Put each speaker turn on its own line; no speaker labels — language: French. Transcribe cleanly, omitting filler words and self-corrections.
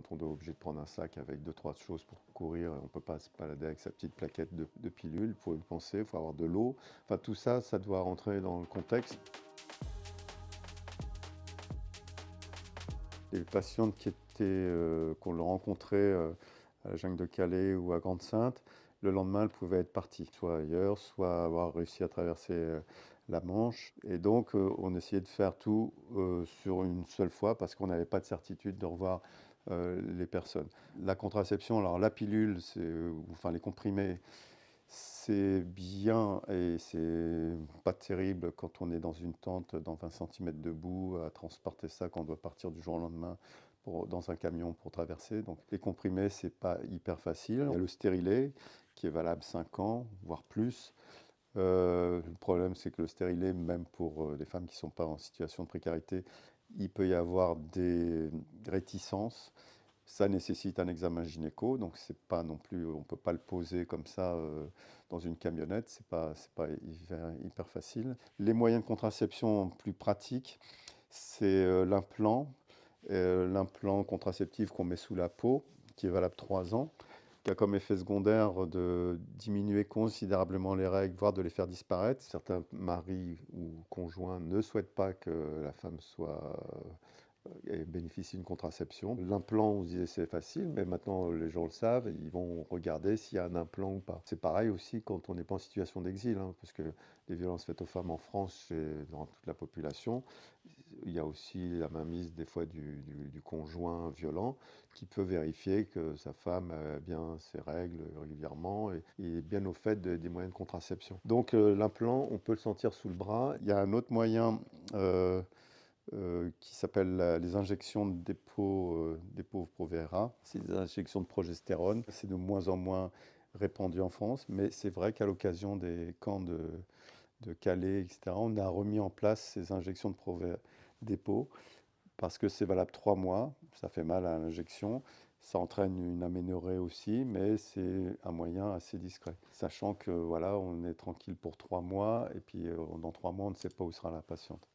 quand on est obligé de prendre un sac avec 2-3 choses pour courir, on ne peut pas se balader avec sa petite plaquette de pilules, il faut y penser, il faut avoir de l'eau. Enfin tout ça, ça doit rentrer dans le contexte. Les patientes qu'on rencontrait à la jungle de Calais ou à Grande-Synthe, le lendemain, elles pouvaient être parties, soit ailleurs, soit avoir réussi à traverser la Manche. Et donc, on essayait de faire tout sur une seule fois parce qu'on n'avait pas de certitude de revoir les personnes. La contraception, alors la pilule, enfin les comprimés, c'est bien et c'est pas terrible quand on est dans une tente dans 20 cm debout à transporter ça quand on doit partir du jour au lendemain dans un camion pour traverser. Donc les comprimés, c'est pas hyper facile. Il y a le stérilet qui est valable 5 ans, voire plus. Le problème, c'est que le stérilet, même pour les femmes qui ne sont pas en situation de précarité, il peut y avoir des réticences. Ça nécessite un examen gynéco, donc c'est pas non plus, on ne peut pas le poser comme ça dans une camionnette, c'est pas hyper facile. Les moyens de contraception plus pratiques, c'est l'implant contraceptif qu'on met sous la peau, qui est valable 3 ans, qui a comme effet secondaire de diminuer considérablement les règles, voire de les faire disparaître. Certains maris ou conjoints ne souhaitent pas que la femme et bénéficie d'une contraception. L'implant, on se disait c'est facile, mais maintenant les gens le savent, ils vont regarder s'il y a un implant ou pas. C'est pareil aussi quand on n'est pas en situation d'exil, parce que les violences faites aux femmes en France, c'est dans toute la population. Il y a aussi la mainmise des fois du conjoint violent qui peut vérifier que sa femme a bien ses règles régulièrement et est bien au fait des moyens de contraception. Donc l'implant, on peut le sentir sous le bras. Il y a un autre moyen qui s'appelle les injections de dépôt Provera. C'est des injections de progestérone. C'est de moins en moins répandu en France, mais c'est vrai qu'à l'occasion des camps de Calais, etc., on a remis en place ces injections de dépôt parce que c'est valable 3 mois. Ça fait mal à l'injection. Ça entraîne une aménorrhée aussi, mais c'est un moyen assez discret. Sachant que voilà, on est tranquille pour 3 mois et puis dans 3 mois, on ne sait pas où sera la patiente.